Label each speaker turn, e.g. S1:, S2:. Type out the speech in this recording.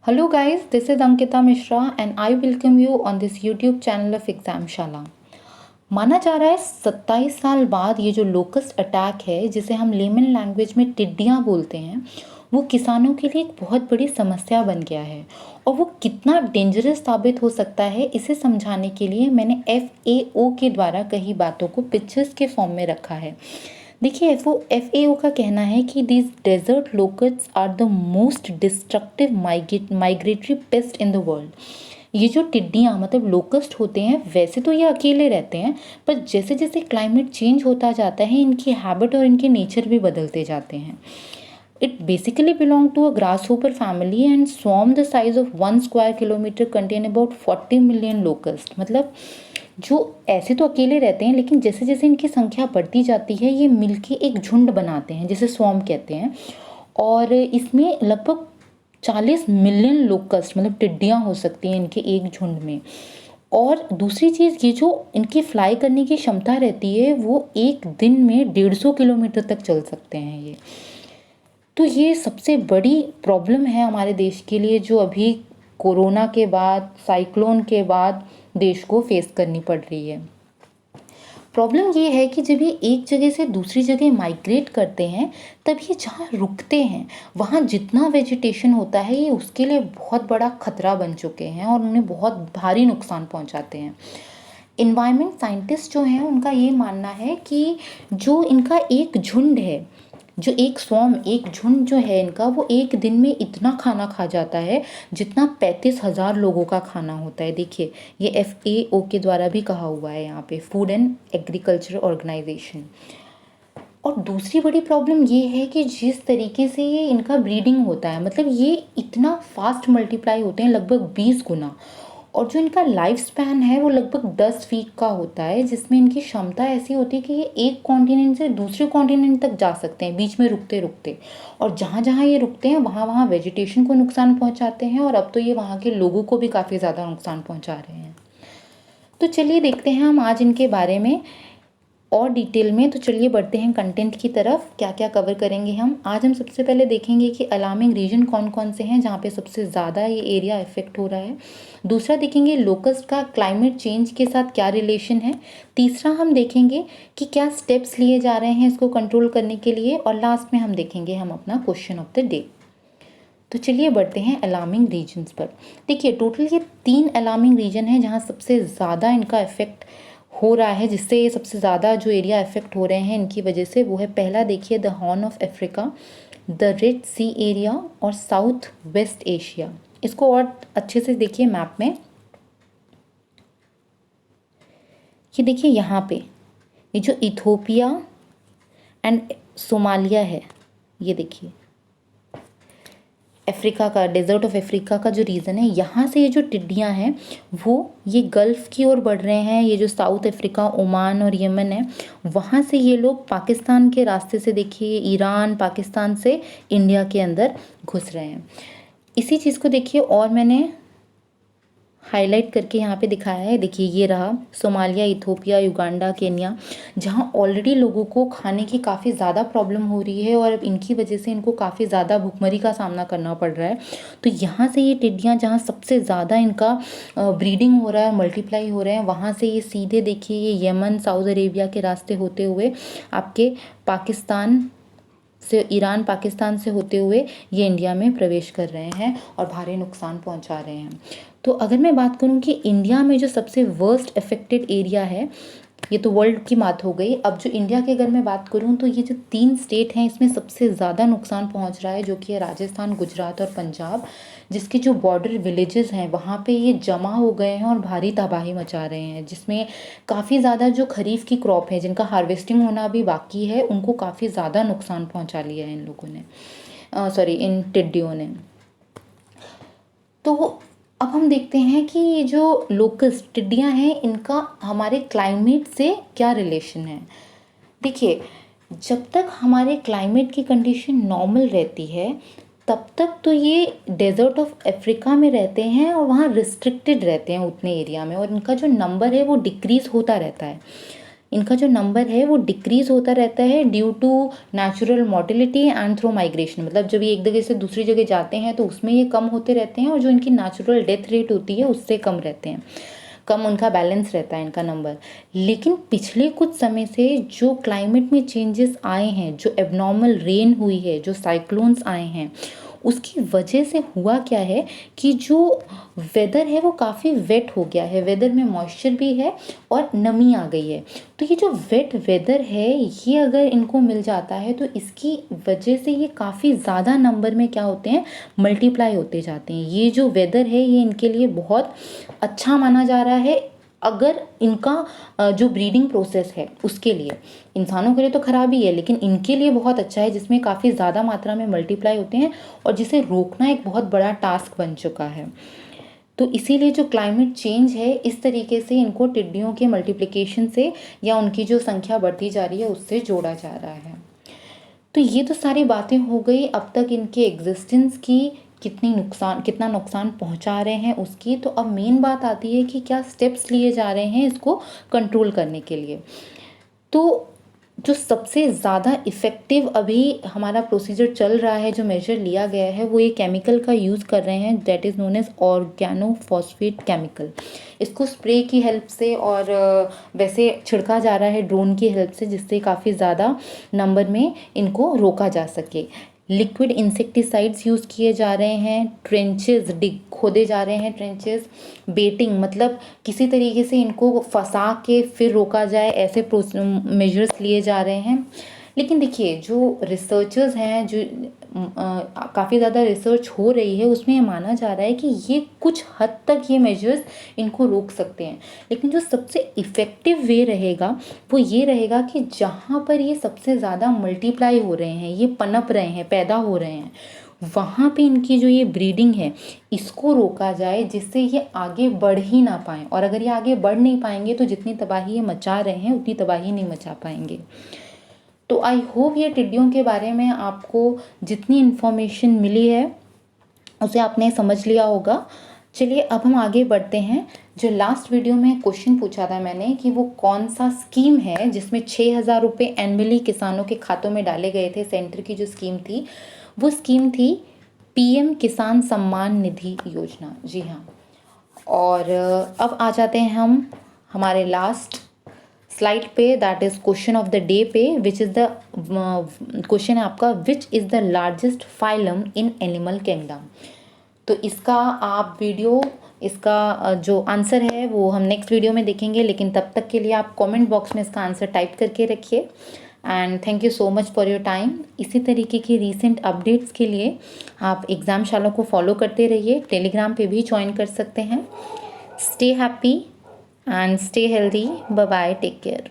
S1: Hello guys, this is Ankita Mishra and I welcome you on this YouTube channel of Exam Shala। माना जा रहा है 27 साल बाद ये जो लोकस्ट अटैक है जिसे हम लेमन लैंग्वेज में टिड्डियाँ बोलते हैं, वो किसानों के लिए एक बहुत बड़ी समस्या बन गया है। और वो कितना डेंजरस साबित हो सकता है इसे समझाने के लिए मैंने FAO के द्वारा कही बातों को पिक्चर्स के फॉर्म में रखा है। देखिए FAO का कहना है कि these desert locusts are the most destructive migratory pest in the world. ये जो टिड्डियाँ मतलब लोकस्ट होते हैं, वैसे तो ये अकेले रहते हैं, पर जैसे जैसे क्लाइमेट चेंज होता जाता है इनकी हैबिट और इनके नेचर भी बदलते जाते हैं। It basically belong to a grasshopper family and swarm the size of 1 square kilometer contain about 40 million locusts। मतलब जो ऐसे तो अकेले रहते हैं, लेकिन जैसे जैसे इनकी संख्या बढ़ती जाती है ये मिलके एक झुंड बनाते हैं जिसे स्वॉर्म कहते हैं। और इसमें लगभग 40 मिलियन लोकस्ट मतलब टिड्डियाँ हो सकती हैं इनके एक झुंड में। और दूसरी चीज़, ये जो इनकी फ्लाई करने की क्षमता रहती है वो एक दिन में 150 किलोमीटर तक चल सकते हैं ये। तो ये सबसे बड़ी प्रॉब्लम है हमारे देश के लिए, जो अभी कोरोना के बाद, साइक्लोन के बाद देश को फेस करनी पड़ रही है। प्रॉब्लम ये है कि जब ये एक जगह से दूसरी जगह माइग्रेट करते हैं, तब ये जहाँ रुकते हैं वहाँ जितना वेजिटेशन होता है ये उसके लिए बहुत बड़ा खतरा बन चुके हैं और उन्हें बहुत भारी नुकसान पहुँचाते हैं। इन्वायरमेंट साइंटिस्ट जो हैं उनका ये मानना है कि जो इनका एक झुंड है, जो एक स्वॉर्म, एक झुंड जो है इनका, वो एक दिन में इतना खाना खा जाता है जितना 35,000 लोगों का खाना होता है। देखिए ये FAO के द्वारा भी कहा हुआ है यहाँ पे, फूड एंड एग्रीकल्चर ऑर्गेनाइजेशन। और दूसरी बड़ी प्रॉब्लम ये है कि जिस तरीके से ये इनका ब्रीडिंग होता है, मतलब ये इतना फास्ट मल्टीप्लाई होते हैं, लगभग 20 गुना। और जो इनका लाइफ स्पैन है वो लगभग 10 वीक का होता है, जिसमें इनकी क्षमता ऐसी होती है कि ये एक कॉन्टिनेंट से दूसरे कॉन्टिनेंट तक जा सकते हैं बीच में रुकते रुकते। और जहाँ जहाँ ये रुकते हैं वहाँ वहाँ वेजिटेशन को नुकसान पहुँचाते हैं, और अब तो ये वहाँ के लोगों को भी काफ़ी ज़्यादा नुकसान पहुँचा रहे हैं। तो चलिए देखते हैं हम आज इनके बारे में और डिटेल में। तो चलिए बढ़ते हैं कंटेंट की तरफ। क्या क्या कवर करेंगे हम आज? हम सबसे पहले देखेंगे कि अलार्मिंग रीजन कौन कौन से हैं जहाँ पे सबसे ज़्यादा ये एरिया इफेक्ट हो रहा है। दूसरा देखेंगे लोकस्ट का क्लाइमेट चेंज के साथ क्या रिलेशन है। तीसरा हम देखेंगे कि क्या स्टेप्स लिए जा रहे हैं इसको कंट्रोल करने के लिए। और लास्ट में हम देखेंगे हम अपना क्वेश्चन ऑफ द डे। तो चलिए बढ़ते हैं अलार्मिंग रीजन्स पर। देखिए टोटल ये 3 अलार्मिंग रीजन है जहाँ सबसे ज़्यादा इनका इफेक्ट हो रहा है, जिससे ये सबसे ज़्यादा जो एरिया इफेक्ट हो रहे हैं इनकी वजह से, वो है पहला देखिए the horn of Africa, the Red Sea area और साउथ वेस्ट एशिया। इसको और अच्छे से देखिए मैप में। ये देखिए यहाँ पे ये जो इथोपिया एंड सोमालिया है, ये देखिए अफ्रीका का, डेजर्ट ऑफ अफ्रीका का जो रीजन है, यहाँ से ये जो टिड्डियाँ हैं वो ये गल्फ़ की ओर बढ़ रहे हैं। ये जो साउथ अफ्रीका, ओमान और यमन है, वहाँ से ये लोग पाकिस्तान के रास्ते से, देखिए ईरान पाकिस्तान से इंडिया के अंदर घुस रहे हैं। इसी चीज़ को देखिए और मैंने हाईलाइट करके यहाँ पे दिखाया है। देखिए ये रहा सोमालिया, इथोपिया, युगांडा, केन्या, जहाँ ऑलरेडी लोगों को खाने की काफ़ी ज़्यादा प्रॉब्लम हो रही है और अब इनकी वजह से इनको काफ़ी ज़्यादा भुखमरी का सामना करना पड़ रहा है। तो यहाँ से ये टिड्डियाँ जहाँ सबसे ज़्यादा इनका ब्रीडिंग हो रहा है, मल्टीप्लाई हो रहे हैं, वहाँ से ये सीधे देखिए ये यमन, सऊदी अरेबिया के रास्ते होते हुए आपके पाकिस्तान से, ईरान पाकिस्तान से होते हुए ये इंडिया में प्रवेश कर रहे हैं और भारी नुकसान पहुंचा रहे हैं। तो अगर मैं बात करूं कि इंडिया में जो सबसे वर्स्ट अफेक्टेड एरिया है, ये तो वर्ल्ड की बात हो गई। अब जो इंडिया की अगर मैं बात करूं तो ये जो 3 स्टेट हैं इसमें सबसे ज़्यादा नुकसान पहुंच रहा है, जो कि है राजस्थान, गुजरात और पंजाब, जिसके जो बॉर्डर विलेजेस हैं वहाँ पे ये जमा हो गए हैं और भारी तबाही मचा रहे हैं, जिसमें काफ़ी ज़्यादा जो खरीफ की क्रॉप है जिनका हार्वेस्टिंग होना अभी बाकी है, उनको काफ़ी ज़्यादा नुकसान पहुँचा लिया है इन लोगों ने, सॉरी इन टिड्डियों ने। तो अब हम देखते हैं कि ये जो लोकस्ट टिड्डियाँ हैं इनका हमारे क्लाइमेट से क्या रिलेशन है। देखिए जब तक हमारे क्लाइमेट की कंडीशन नॉर्मल रहती है तब तक तो ये डेजर्ट ऑफ अफ्रीका में रहते हैं और वहाँ रिस्ट्रिक्टेड रहते हैं उतने एरिया में, और इनका जो नंबर है वो डिक्रीज़ होता रहता है। इनका जो नंबर है वो डिक्रीज़ होता रहता है due to natural mortality and through migration. मतलब जब ये एक जगह से दूसरी जगह जाते हैं तो उसमें ये कम होते रहते हैं, और जो इनकी नेचुरल डेथ रेट होती है उससे कम रहते हैं, कम उनका बैलेंस रहता है इनका नंबर। लेकिन पिछले कुछ समय से जो क्लाइमेट में चेंजेस आए हैं, जो एबनॉर्मल रेन हुई है, जो साइक्लोन्स आए हैं, उसकी वजह से हुआ क्या है कि जो वेदर है वो काफ़ी वेट हो गया है, वेदर में मॉइस्चर भी है और नमी आ गई है। तो ये जो वेट वेदर है ये अगर इनको मिल जाता है तो इसकी वजह से ये काफ़ी ज़्यादा नंबर में क्या होते हैं, मल्टीप्लाई होते जाते हैं। ये जो वेदर है ये इनके लिए बहुत अच्छा माना जा रहा है, अगर इनका जो ब्रीडिंग प्रोसेस है उसके लिए। इंसानों के लिए तो ख़राब ही है, लेकिन इनके लिए बहुत अच्छा है, जिसमें काफ़ी ज़्यादा मात्रा में मल्टीप्लाई होते हैं और जिसे रोकना एक बहुत बड़ा टास्क बन चुका है। तो इसीलिए जो क्लाइमेट चेंज है इस तरीके से इनको टिड्डियों के मल्टीप्लिकेशन से या उनकी जो संख्या बढ़ती जा रही है उससे जोड़ा जा रहा है। तो ये तो सारी बातें हो गई अब तक इनके एग्जिस्टेंस की, कितना नुकसान पहुंचा रहे हैं उसकी। तो अब मेन बात आती है कि क्या स्टेप्स लिए जा रहे हैं इसको कंट्रोल करने के लिए। तो जो सबसे ज़्यादा इफ़ेक्टिव अभी हमारा प्रोसीजर चल रहा है, जो मेजर लिया गया है, वो ये केमिकल का यूज़ कर रहे हैं, that is known as organophosphate chemical. इसको स्प्रे की हेल्प से और वैसे छिड़का जा रहा है ड्रोन की हेल्प से, जिससे काफ़ी ज़्यादा नंबर में इनको रोका जा सके। लिक्विड इंसेक्टिसाइड्स यूज़ किए जा रहे हैं, ट्रेंचेस खोदे जा रहे हैं, ट्रेंचेस बेटिंग मतलब किसी तरीके से इनको फंसा के फिर रोका जाए, ऐसे मेजर्स लिए जा रहे हैं। लेकिन देखिए जो रिसर्चर्स हैं, जो काफ़ी ज़्यादा रिसर्च हो रही है, उसमें ये माना जा रहा है कि ये कुछ हद तक ये मेजर्स इनको रोक सकते हैं। लेकिन जो सबसे इफ़ेक्टिव वे रहेगा वो ये रहेगा कि जहाँ पर ये सबसे ज़्यादा मल्टीप्लाई हो रहे हैं, ये पनप रहे हैं, पैदा हो रहे हैं, वहाँ पे इनकी जो ये ब्रीडिंग है इसको रोका जाए, जिससे ये आगे बढ़ ही ना पाएँ। और अगर ये आगे बढ़ नहीं पाएंगे तो जितनी तबाही ये मचा रहे हैं उतनी तबाही नहीं मचा पाएंगे। तो आई होप ये टिड्डियों के बारे में आपको जितनी इन्फॉर्मेशन मिली है उसे आपने समझ लिया होगा। चलिए अब हम आगे बढ़ते हैं। जो लास्ट वीडियो में क्वेश्चन पूछा था मैंने कि वो कौन सा स्कीम है जिसमें 6,000 रुपये एनुअली किसानों के खातों में डाले गए थे, सेंटर की जो स्कीम थी वो स्कीम थी पीएम किसान सम्मान निधि योजना। जी हाँ। और अब आ जाते हैं हम हमारे लास्ट स्लाइड पे, that is question of the day पे, विच इज़ द क्वेश्चन है आपका, which is the largest phylum in animal kingdom. तो इसका आप वीडियो, इसका जो आंसर है वो हम नेक्स्ट वीडियो में देखेंगे, लेकिन तब तक के लिए आप कमेंट बॉक्स में इसका आंसर टाइप करके रखिए। And thank you so much for your time. इसी तरीके की रीसेंट अपडेट्स के लिए आप एग्ज़ामशाला को फॉलो करते रहिए, टेलीग्राम पे भी ज्वाइन कर सकते हैं। Stay happy and stay healthy. Bye bye, take care.